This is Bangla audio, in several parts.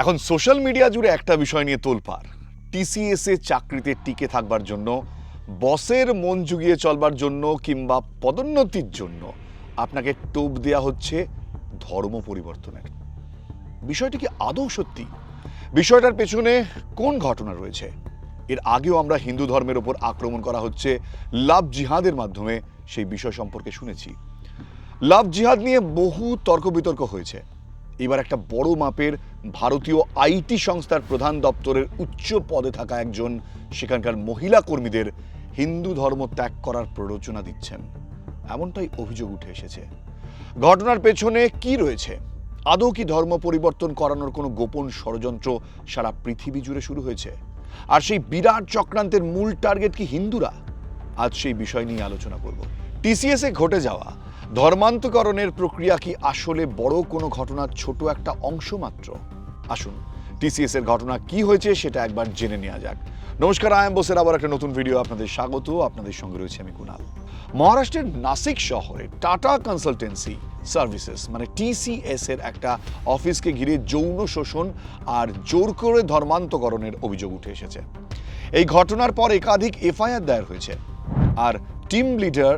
এখন সোশ্যাল মিডিয়া জুড়ে একটা বিষয় নিয়ে তোলপাড়। টিসিএস এ চাকরিতে টিকে থাকবার জন্য, বসের মন জুগিয়ে চলবার জন্য কিংবা পদোন্নতির জন্য আপনাকে টোপ দেয়া হচ্ছে ধর্ম পরিবর্তনের। বিষয়টি কি আদৌ সত্যি? বিষয়টার পেছনে কোন ঘটনা রয়েছে? এর আগেও আমরা হিন্দু ধর্মের ওপর আক্রমণ করা হচ্ছে লাভ জিহাদের মাধ্যমে সেই বিষয় সম্পর্কে শুনেছি। লাভ জিহাদ নিয়ে বহু তর্ক বিতর্ক হয়েছে। এবার একটা বড় মাপের ভারতীয় আইটি সংস্থার প্রধান দপ্তরের উচ্চ পদে থাকা একজন সেখানকার মহিলা কর্মীদের হিন্দু ধর্ম ত্যাগ করার প্ররোচনা দিচ্ছেন, এমনটাই অভিযোগ উঠে এসেছে। ঘটনার পেছনে কি রয়েছে? আদৌ কি ধর্ম পরিবর্তন করানোর কোনো গোপন ষড়যন্ত্র সারা পৃথিবী জুড়ে শুরু হয়েছে? আর সেই বিরাট চক্রান্তের মূল টার্গেট কি হিন্দুরা? আজ সেই বিষয় নিয়ে আলোচনা করব। টিসিএস এ ঘটে যাওয়া ধর্মান্তকরণের প্রক্রিয়া কি আসলে বড় কোনো ঘটনার ছোট একটা অংশ মাত্র? আসুন টিসিএস এর ঘটনা কি হয়েছে সেটা একবার জেনে নেওয়া যাক। নমস্কার, আই এম বোসের আবার একটা নতুন ভিডিও আপনাদের স্বাগত। আপনাদের সঙ্গে রয়েছে আমি কুনাল। মহারাষ্ট্রের নাসিক শহরে টাটা কনসালটেন্সি সার্ভিসেস মানে টিসিএস এর একটা অফিসকে ঘিরে যৌন শোষণ আর জোর করে ধর্মান্তকরণের অভিযোগ উঠে এসেছে। এই ঘটনার পর একাধিক এফআইআর দায়ের হয়েছে, আর টিম লিডার,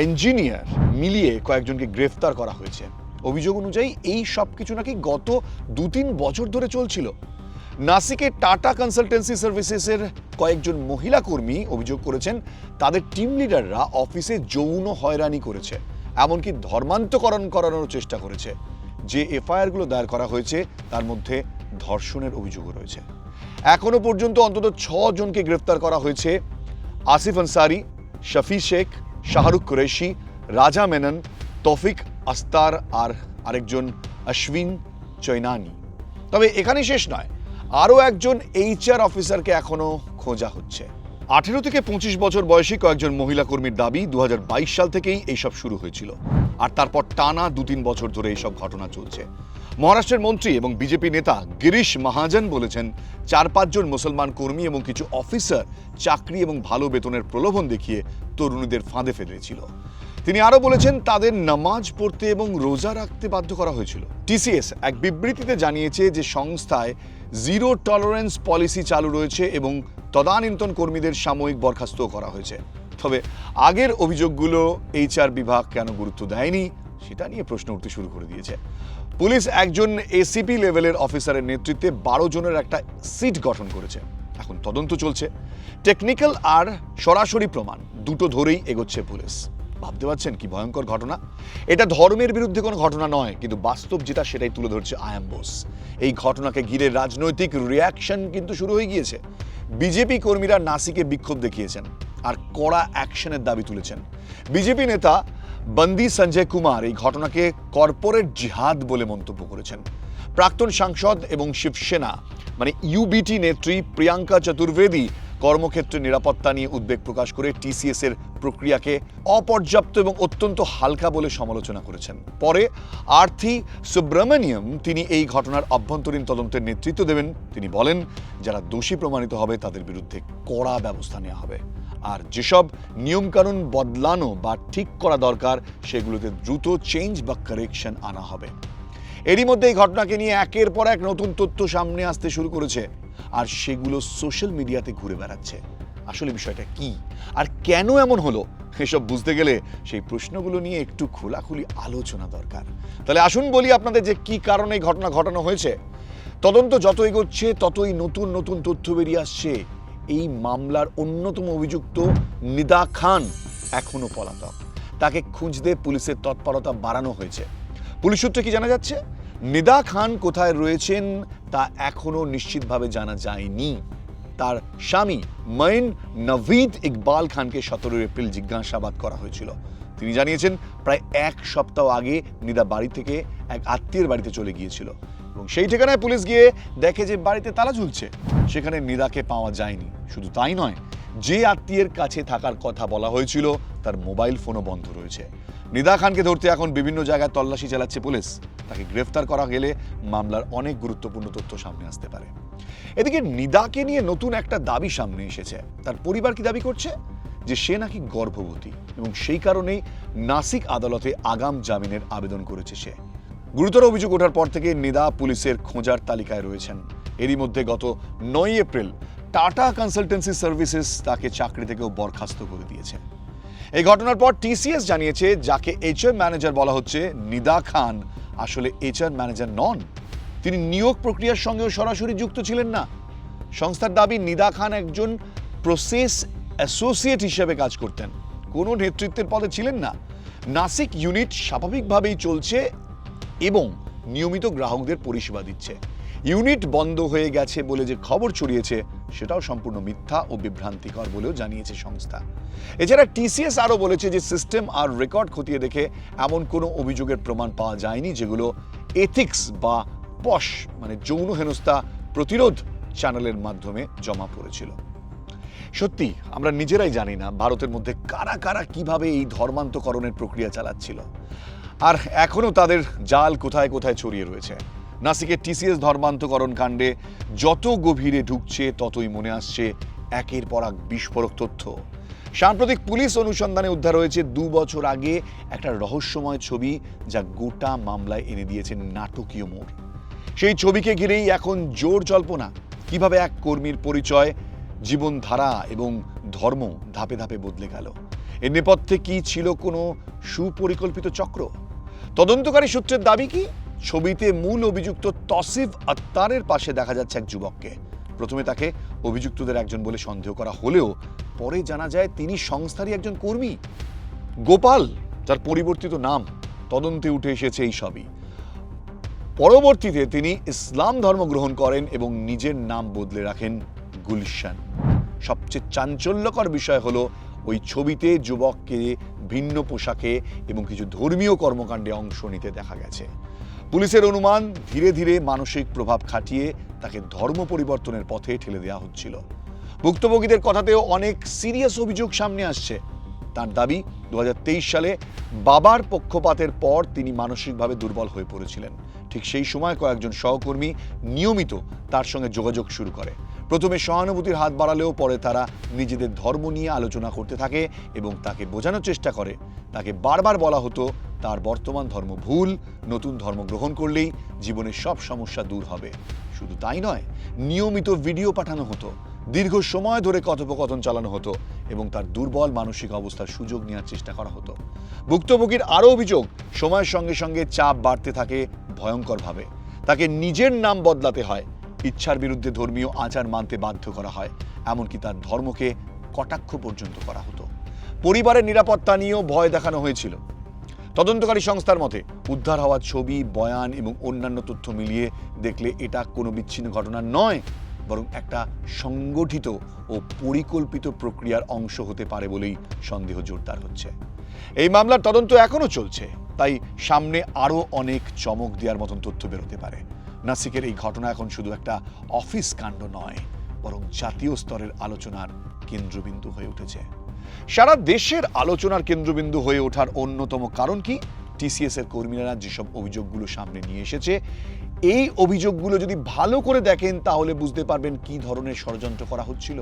ইঞ্জিনিয়ার মিলিয়ে কয়েকজনকে গ্রেফতার করা হয়েছে। অভিযোগ অনুযায়ী এই সব কিছু নাকি গত 2-3 বছর ধরে চলছিল। নাসিকের টাটা কনসালটেন্সি সার্ভিসেসের কয়েকজন মহিলা কর্মী অভিযোগ করেছেন তাদের টিম লিডাররা অফিসে যৌন হয়রানি করেছে, এমনকি ধর্মান্তকরণ করানোর চেষ্টা করেছে। যে এফআইআরগুলো দায়ের করা হয়েছে তার মধ্যে ধর্ষণের অভিযোগও রয়েছে। এখনো পর্যন্ত অন্তত 6 জনকে গ্রেফতার করা হয়েছে: আসিফ আনসারি, শফি শেখ, শাহরুখ কুরেশি, রাজা মেনন, তৌফিক আস্তার আর আরেকজন অশ্বিন চৈনানি। তবে এখানে শেষ নয়, আরও একজন এইচআর অফিসারকে এখনো খোঁজা হচ্ছে। 18 থেকে 25 বছর বয়সী কয়েকজন মহিলা কর্মীর দাবি 2022 সাল থেকেই এইসব শুরু হয়েছিল, আর তারপর টানা 2-3 বছর ধরে এইসব ঘটনা চলছে। মহারাষ্ট্রের মন্ত্রী এবং বিজেপি নেতা গিরিশ মহাজন বলেছেন 4-5 জন মুসলমান কর্মী এবং কিছু অফিসার চাকরি এবং ভালো বেতনের প্রলোভন দেখিয়ে তরুণীদের ফাঁদে ফেলেছিল। তিনি আরও বলেছেন তাদের নামাজ পড়তে এবং রোজা রাখতে বাধ্য করা হয়েছিল। টিসিএস এক বিবৃতিতে জানিয়েছে যে সংস্থায় জিরো টলারেন্স পলিসি চালু রয়েছে এবং তদানীন্তন কর্মীদের সাময়িক বরখাস্ত করা হয়েছে। তবে আগের অভিযোগগুলো এইচআর বিভাগ কেন গুরুত্ব দেয়নি সেটা নিয়ে প্রশ্ন উঠতে শুরু করে দিয়েছে। পুলিশ একজন এসিপি লেভেলের অফিসারের নেতৃত্বে 12 জনের একটা সিট গঠন করেছে। এখন তদন্ত চলছে। টেকনিক্যাল আর সরাসরি প্রমাণ দুটো ধরেই এগোচ্ছে পুলিশ। ভাবতে পারছেন কি ভয়ঙ্কর ঘটনা? এটা ধর্মের বিরুদ্ধে কোনো ঘটনা নয়, কিন্তু বাস্তব যেটা সেটাই তুলে ধরছে আই এম বোস। এই ঘটনাকে ঘিরে রাজনৈতিক রিয়াকশন কিন্তু শুরু হয়ে গিয়েছে। বিজেপি কর্মীরা নাসিকে বিক্ষোভ দেখিয়েছেন আর কড়া অ্যাকশনের দাবি তুলেছেন। বিজেপি নেতা বন্দি সঞ্জয় কুমার এই ঘটনাকে কর্পোরেট জিহাদ বলে মন্তব্য করেছেন। প্রাক্তন সাংসদ এবং শিবসেনা মানে ইউবিটি নেত্রী প্রিয়াঙ্কা চতুর্বেদী কর্মক্ষেত্রে নিরাপত্তা নিয়ে উদ্বেগ প্রকাশ করে টিসিএস এর প্রক্রিয়াকে অপর্যাপ্ত এবং অত্যন্ত হালকা বলে সমালোচনা করেছেন। পরে আর্থি সুব্রমণিয়ম তিনি এই ঘটনার অভ্যন্তরীণ তদন্তের নেতৃত্ব দেবেন। তিনি বলেন যারা দোষী প্রমাণিত হবে তাদের বিরুদ্ধে কড়া ব্যবস্থা নেওয়া হবে, আর যেসব নিয়মকানুন বদলানো বা ঠিক করা দরকার সেগুলোতে দ্রুত চেঞ্জ বা কারেকশন আনা হবে। এরই মধ্যে এই ঘটনাকে নিয়ে একের পর এক নতুন তথ্য সামনে আসতে শুরু করেছে, আর সেগুলো সোশ্যাল মিডিয়াতে ঘুরে বেড়াচ্ছে। আসলে বিষয়টা কি আর কেন এমন হলো এসব বুঝতে গেলে সেই প্রশ্নগুলো নিয়ে একটু খোলাখুলি আলোচনা দরকার। তাহলে আসুন বলি আপনাদের যে কি কারণে এই ঘটনা ঘটানো হয়েছে। তদন্ত যত এগোচ্ছে ততই নতুন নতুন তথ্য বেরিয়ে আসছে। এই মামলার অন্যতম অভিযুক্ত নিদা খান এখনো পলাতক। তাকে খুঁজতে পুলিশের তৎপরতা বাড়ানো হয়েছে। পুলিশ সূত্রে কি জানা যাচ্ছে, নিদা খান কোথায় রয়েছেন তা এখনো নিশ্চিতভাবে জানা যায়নি। তার স্বামী মঈন নভীদ ইকবাল খানকে 17 এপ্রিল জিজ্ঞাসাবাদ করা হয়েছিল। তিনি জানিয়েছেন প্রায় 1 সপ্তাহ আগে নিদা বাড়ি থেকে এক আত্মীয়ের বাড়িতে চলে গিয়েছিল এবং সেই ঠিকানায় পুলিশ গিয়ে দেখে যে বাড়িতে তালা ঝুলছে। সেখানে নিদাকে পাওয়া যায়নি। শুধু তাই নয়, যে আত্মীয়ের কাছে থাকার কথা বলা হয়েছিল তার মোবাইল ফোনও বন্ধ রয়েছে। নিদা খানকে ধরতে এখন বিভিন্ন জায়গায় তল্লাশি চালাচ্ছে পুলিশ। তাকে গ্রেফতার করা গেলে মামলার অনেক গুরুত্বপূর্ণ তথ্য সামনে আসতে পারে। এদিকে নিদাকে নিয়ে নতুন একটা দাবি সামনে এসেছে। তার পরিবার কি দাবি করছে যে সে নাকি গর্ভবতী এবং সেই কারণেই নাসিক আদালতে আগাম জামিনের আবেদন করেছে সে। গুরুতর অভিযোগ ওঠার পর থেকে নিদা পুলিশের খোঁজার তালিকায় রয়েছেন। এরই মধ্যে গত 9 এপ্রিল টাটা কনসালটেন্সি সার্ভিসেস তাকে চাকরি থেকেও বরখাস্ত করে দিয়েছে। এই ঘটনার পর টিসিএস জানিয়েছে যাকে এইচআর ম্যানেজার বলা হচ্ছে নিদা খান আসলে এইচআর ম্যানেজার নন, তিনি নিয়োগ প্রক্রিয়ার সঙ্গেও সরাসরি যুক্ত ছিলেন না। সংস্থার দাবি নিদা খান একজন প্রসেস অ্যাসোসিয়েট হিসেবে কাজ করতেন, কোনো নেতৃত্বের পদে ছিলেন না। নাসিক ইউনিট স্বাভাবিকভাবেই চলছে এবং নিয়মিত গ্রাহকদের পরিষেবা দিচ্ছে। ইউনিট বন্ধ হয়ে গেছে বলে যে খবর ছড়িয়েছে সেটাও সম্পূর্ণ মিথ্যা ও বিভ্রান্তিকর বলেও জানিয়েছে সংস্থা। এছাড়া টিসিএস আরও বলেছে যে সিস্টেম আর রেকর্ড খতিয়ে দেখে এমন কোনো অভিযোগের প্রমাণ পাওয়া যায়নি যেগুলো এথিক্স বা পশ মানে যৌন হেনস্থা প্রতিরোধ চ্যানেলের মাধ্যমে জমা পড়েছিল। সত্যি আমরা নিজেরাই জানি না ভারতের মধ্যে কারা কারা কিভাবে এই ধর্মান্তকরণের প্রক্রিয়া চালাচ্ছিল, আর এখনো তাদের জাল কোথায় কোথায় ছড়িয়ে রয়েছে। নাসিকের টিসিএস ধর্মান্তকরণ কাণ্ডে যত গভীরে ঢুকছে ততই মনে আসছে একের পর এক বিস্ফোরক তথ্য। সাম্প্রতিক পুলিশ অনুসন্ধানে উদ্ধার হয়েছে 2 বছর আগে একটা রহস্যময় ছবি যা গোটা মামলায় এনে দিয়েছে নাটকীয় মোড়। সেই ছবিকে ঘিরেই এখন জোর জল্পনা কিভাবে এক কর্মীর পরিচয়, জীবনধারা এবং ধর্ম ধাপে ধাপে বদলে গেল। এর নেপথ্যে কি ছিল কোনো সুপরিকল্পিত চক্র? তদন্তকারী সূত্রের দাবি কি ছবিতে মূল অভিযুক্ত তসিফ আত্তারের পাশে দেখা যাচ্ছে এক যুবককে। প্রথমে তাকে অভিযুক্তদের একজন বলে সন্দেহ করা হলেও পরে জানা যায় তিনি সংস্থারই একজন কর্মী, গোপাল, যার পরিবর্তিত নাম। তদন্তে উঠে এসেছে এই সবই। পরবর্তীতে তিনি ইসলাম ধর্ম গ্রহণ করেন এবং নিজের নাম বদলে রাখেন গুলশান। সবচেয়ে চাঞ্চল্যকর বিষয় হলো ওই ছবিতে যুবককে ভিন্ন পোশাকে এবং কিছু ধর্মীয় কর্মকাণ্ডে অংশ নিতে দেখা গেছে। পুলিশের অনুমান ধীরে ধীরে মানসিক প্রভাব খাটিয়ে তাকে ধর্ম পরিবর্তনের পথে ঠেলে দেওয়া হচ্ছিল। ভুক্তভোগীদের কথাতেও অনেক সিরিয়াস অভিযোগ সামনে আসছে। তার দাবি 2023 সালে বাবার পক্ষপাতের পর তিনি মানসিকভাবে দুর্বল হয়ে পড়েছিলেন। ঠিক সেই সময় কয়েকজন সহকর্মী নিয়মিত তার সঙ্গে যোগাযোগ শুরু করে। প্রথমে সহানুভূতির হাত বাড়ালেও পরে তারা নিজেদের ধর্ম নিয়ে আলোচনা করতে থাকে এবং তাকে বোঝানোর চেষ্টা করে। তাকে বারবার বলা হতো তার বর্তমান ধর্ম ভুল, নতুন ধর্ম গ্রহণ করলেই জীবনের সব সমস্যা দূর হবে। শুধু তাই নয়, নিয়মিত ভিডিও পাঠানো হতো, দীর্ঘ সময় ধরে কথোপকথন চালানো হতো এবং তার দুর্বল মানসিক অবস্থার সুযোগ নেওয়ার চেষ্টা করা হতো। ভুক্তভোগীর আরও অভিযোগ সময়ের সঙ্গে সঙ্গে চাপ বাড়তে থাকে ভয়ঙ্করভাবে। তাকে নিজের নাম বদলাতে হয়, ইচ্ছার বিরুদ্ধে ধর্মীয় আচার মানতে বাধ্য করা হয়, এমনকি তার ধর্মকে কটাক্ষ পর্যন্ত করা হতো। পরিবারের নিরাপত্তা নিয়েও ভয় দেখানো হয়েছিল। তদন্তকারী সংস্থার মতে উদ্ধার হওয়া ছবি, বয়ান এবং অন্যান্য তথ্য মিলিয়ে দেখলে এটা কোনো বিচ্ছিন্ন ঘটনা নয়, বরং একটা সংগঠিত ও পরিকল্পিত প্রক্রিয়ার অংশ হতে পারে বলেই সন্দেহ জোরদার হচ্ছে। এই মামলার তদন্ত এখনো চলছে, তাই সামনে আরও অনেক চমক দেওয়ার মতন তথ্য বেরোতে পারে। নাসিকের এই ঘটনা এখন শুধু একটা অফিস কাণ্ড নয়, বরং জাতীয় স্তরের আলোচনার কেন্দ্রবিন্দু হয়ে উঠেছে। সারা দেশের আলোচনার কেন্দ্রবিন্দু হয়ে ওঠার অন্যতম কারণ কি? টিসিএস এর কর্মীরা যেসব অভিযোগগুলো সামনে নিয়ে এসেছে, এই অভিযোগগুলো যদি ভালো করে দেখেন তাহলে বুঝতে পারবেন কি ধরনের ষড়যন্ত্র করা হচ্ছিল।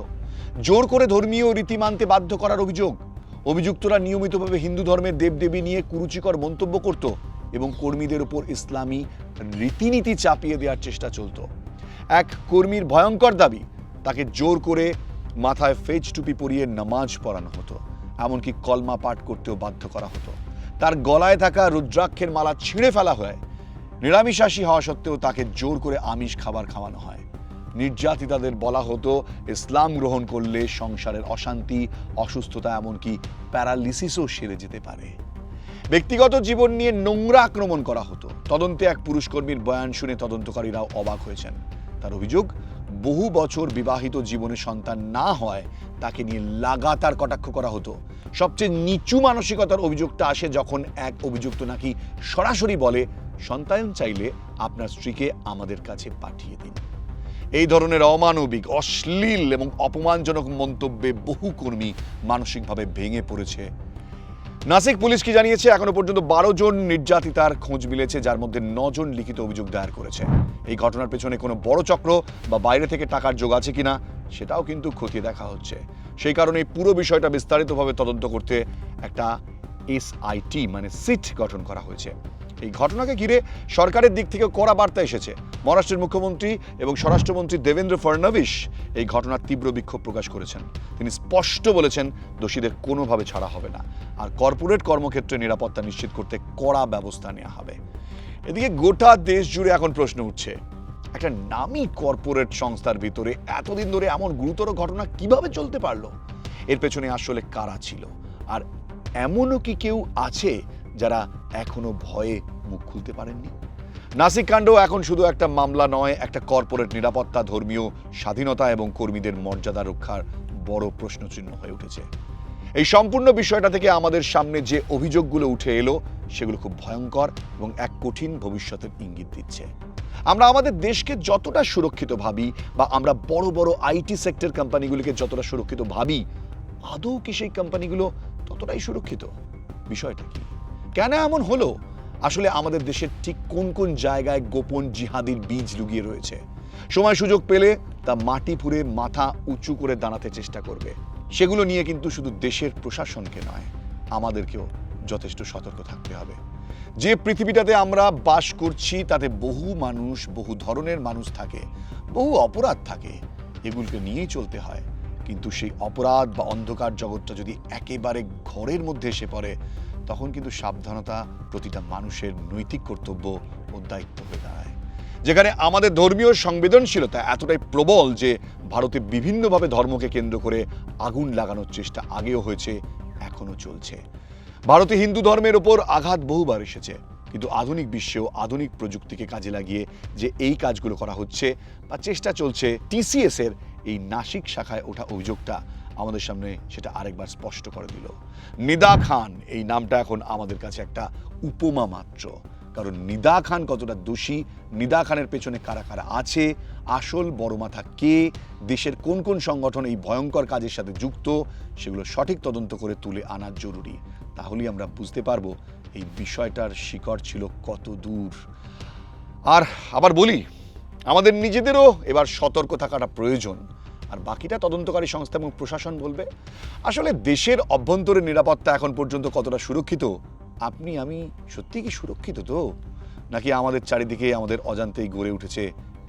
জোর করে ধর্মীয় রীতি মানতে বাধ্য করার অভিযোগ। অভিযুক্তরা নিয়মিতভাবে হিন্দু ধর্মের দেবদেবী নিয়ে কুরুচিকর মন্তব্য করত এবং কর্মীদের উপর ইসলামী রীতিনীতি চাপিয়ে দেওয়ার চেষ্টা চলত। এক কর্মীর ভয়ঙ্কর দাবি, তাকে জোর করে মাথায় ফেজ টুপি পরিয়ে নামাজ পড়ানো হতো, এমনকি কলমা পাঠ করতেও বাধ্য করা হতো। তার গলায় থাকা রুদ্রাক্ষের মালা ছিঁড়ে ফেলা হয়। নিরামিষাশী হওয়া সত্ত্বেও তাকে জোর করে আমিষ খাবার খাওয়ানো হয়। নির্যাতিতাদের বলা হতো ইসলাম গ্রহণ করলে সংসারের অশান্তি, অসুস্থতা, এমনকি প্যারালিসিসও সেরে যেতে পারে। ব্যক্তিগত জীবন নিয়ে নোংরা আক্রমণ করা হতো। তদন্তে এক পুরুষ কর্মীর বয়ান শুনে তদন্তকারীরাও অবাক হয়েছেন। তার অভিযোগ, বহু বছর বিবাহিত জীবনে সন্তান না হয় তাকে নিয়ে লাগাতার কটাক্ষ করা হতো। সবচেয়ে নিচু মানসিকতার অভিযোগটা আসে যখন এক অভিযুক্ত নাকি সরাসরি বলে, সন্তান চাইলে আপনার স্ত্রীকে আমাদের কাছে পাঠিয়ে দিন। এই ধরনের অমানবিক, অশ্লীল এবং অপমানজনক মন্তব্যে বহু কর্মী মানসিকভাবে ভেঙে পড়েছে। নাসিক পুলিশ কি জানিয়েছে, এখনো পর্যন্ত 12 জন নির্যাতিতার খোঁজ মিলেছে, যার মধ্যে 9 জন লিখিত অভিযোগ দায়ের করেছে। এই ঘটনার পেছনে কোনো বড় চক্র বা বাইরে থেকে টাকার যোগ আছে কিনা সেটাও কিন্তু খতিয়ে দেখা হচ্ছে। সেই কারণে পুরো বিষয়টা বিস্তারিতভাবে তদন্ত করতে একটা এসআইটি মানে সিট গঠন করা হয়েছে। এই ঘটনাকে ঘিরে সরকারের দিক থেকে কড়া বার্তা এসেছে। মহারাষ্ট্রের মুখ্যমন্ত্রী এবং স্বরাষ্ট্রমন্ত্রী দেবেন্দ্র ফডনবিস এই ঘটনার তীব্র বিক্ষোভ প্রকাশ করেছেন। তিনি স্পষ্ট বলেছেন, দোষীদের কোনোভাবে ছাড়া হবে না, আর কর্পোরেট কর্মক্ষেত্রে নিরাপত্তা নিশ্চিত করতে কড়া ব্যবস্থা নেওয়া হবে। এদিকে গোটা দেশ জুড়ে এখন প্রশ্ন উঠছে, একটা নামী কর্পোরেট সংস্থার ভিতরে এতদিন ধরে এমন গুরুতর ঘটনা কিভাবে চলতে পারলো? এর পেছনে আসলে কারা ছিল? আর এমনও কি কেউ আছে যারা এখনো ভয়ে মুখ খুলতে পারেননি? নাসিক কাণ্ড এখন শুধু একটা মামলা নয়, একটা কর্পোরেট নিরাপত্তা, ধর্মীয় স্বাধীনতা এবং কর্মীদের মর্যাদা রক্ষার বড় প্রশ্নচিহ্ন হয়ে উঠেছে। এই সম্পূর্ণ বিষয়টা থেকে আমাদের সামনে যে অভিযোগগুলো উঠে এলো সেগুলো খুব ভয়ঙ্কর এবং এক কঠিন ভবিষ্যতের ইঙ্গিত দিচ্ছে। আমরা আমাদের দেশকে যতটা সুরক্ষিত ভাবি, বা আমরা বড় বড় আইটি সেক্টর কোম্পানিগুলিকে যতটা সুরক্ষিত ভাবি, আদৌ কি সেই কোম্পানিগুলো ততটাই সুরক্ষিত? বিষয়টা কি? কেন এমন হলো? আসলে আমাদের দেশের ঠিক কোন কোন জায়গায় গোপন জিহাদির বীজ লুকিয়ে রয়েছে? সময় সুযোগ পেলে তা মাটি ফুঁড়ে মাথা উঁচু করে দাঁড়াতে চেষ্টা করবে। সেগুলো নিয়ে কিন্তু শুধু দেশের প্রশাসনকে নয়, আমাদেরকেও যথেষ্ট সতর্ক থাকতে হবে। যে পৃথিবীটাতে আমরা বাস করছি তাতে বহু মানুষ, বহু ধরনের মানুষ থাকে, বহু অপরাধ থাকে, এগুলোকে নিয়েই চলতে হয়। কিন্তু সেই অপরাধ বা অন্ধকার জগৎটা যদি একেবারে ঘরের মধ্যে এসে পড়ে, তখন কিন্তু সাবধানতা প্রতিটা মানুষের নৈতিক কর্তব্য ও দায়িত্ব হয়ে দাঁড়ায়। যেখানে আমাদের ধর্মীয় সংবেদনশীলতা এতটাই প্রবল যে ভারতে বিভিন্নভাবে ধর্মকে কেন্দ্র করে আগুন লাগানোর চেষ্টা আগেও হয়েছে, এখনো চলছে। ভারতে হিন্দু ধর্মের ওপর আঘাত বহুবার এসেছে, কিন্তু আধুনিক বিশ্বেও আধুনিক প্রযুক্তিকে কাজে লাগিয়ে যে এই কাজগুলো করা হচ্ছে বা চেষ্টা চলছে, টিসিএস এর এই নাসিক শাখায় ওঠা অভিযোগটা আমাদের সামনে সেটা আরেকবার স্পষ্ট করে দিল। নিদা খান এই নামটা এখন আমাদের কাছে একটা উপমা মাত্র। কারণ নিদা খান কতটা দোষী, নিদা খানের পেছনে কারা কারা আছে, আসল বড় মাথা কে, দেশের কোন কোন সংগঠন এই ভয়ঙ্কর কাজের সাথে যুক্ত, সেগুলো সঠিক তদন্ত করে তুলে আনা জরুরি। তাহলেই আমরা বুঝতে পারবো এই বিষয়টার শিকড় ছিল কত দূর। আর আবার বলি, আমাদের নিজেদেরও এবার সতর্ক থাকাটা প্রয়োজন। আর বাকিটা তদন্তকারী সংস্থা এবং প্রশাসন বলবে। আসলে দেশের অভ্যন্তরীণ নিরাপত্তা এখন পর্যন্ত কতটা সুরক্ষিত? আপনি আমি সত্যি কি সুরক্ষিত তো? নাকি আমাদের চারিদিকে আমাদের অজান্তেই গড়ে উঠেছে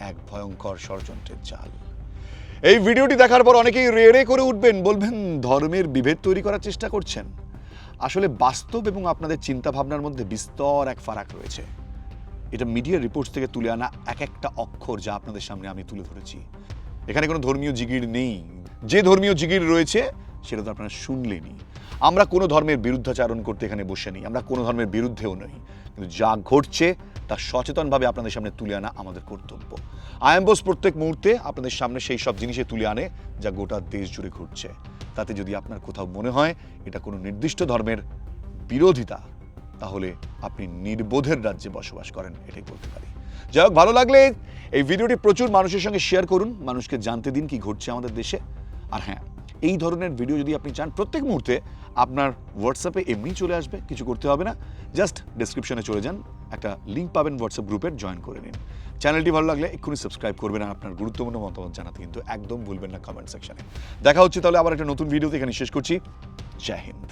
এক ভয়ঙ্কর ষড়যন্ত্রের জাল? এই ভিডিওটি দেখার পর অনেকেই রেড়ে করে উঠবেন, বলবেন ধর্মের বিভেদ তৈরি করার চেষ্টা করছেন। আসলে বাস্তব এবং আপনাদের চিন্তা ভাবনার মধ্যে বিস্তর এক ফারাক রয়েছে। এটা মিডিয়া রিপোর্টস থেকে তুলে আনা এক একটা অক্ষর যা আপনাদের সামনে আমি তুলে ধরেছি। এখানে কোনো ধর্মীয় জিগির নেই। যে ধর্মীয় জিগির রয়েছে সেটা তো আপনারা শুনলেনই। আমরা কোনো ধর্মের বিরুদ্ধাচারণ করতে এখানে বসে নেই, আমরা কোনো ধর্মের বিরুদ্ধেও নই, কিন্তু যা ঘটছে তা সচেতনভাবে আপনাদের সামনে তুলে আনা আমাদের কর্তব্য। আয়াম্বোস প্রত্যেক মুহূর্তে আপনাদের সামনে সেই সব জিনিসে তুলে আনে যা গোটা দেশ জুড়ে ঘটছে। তাতে যদি আপনার কোথাও মনে হয় এটা কোনো নির্দিষ্ট ধর্মের বিরোধিতা, তাহলে আপনি নির্বোধের রাজ্যে বসবাস করেন, এটাই বলতে পারি। যাই হোক, ভালো লাগলে এই ভিডিওটি প্রচুর মানুষের সঙ্গে শেয়ার করুন, মানুষকে জানতে দিন কি ঘটছে আমাদের দেশে। আর হ্যাঁ, এই ধরনের ভিডিও যদি আপনি চান প্রত্যেক মুহূর্তে আপনার হোয়াটসঅ্যাপে এমনি চলে আসবে, কিছু করতে হবে না, জাস্ট ডেসক্রিপশনে চলে যান, একটা লিঙ্ক পাবেন হোয়াটসঅ্যাপ গ্রুপের, জয়েন করে নিন। চ্যানেলটি ভালো লাগলে এক্ষুনি সাবস্ক্রাইব করবেন, আর আপনার গুরুত্বপূর্ণ মতামত জানাতে কিন্তু একদম ভুলবেন না কমেন্ট সেকশনে। দেখা হচ্ছে তাহলে আবার একটা নতুন ভিডিওতে, এখানে শেষ করছি। জয় হিন্দ।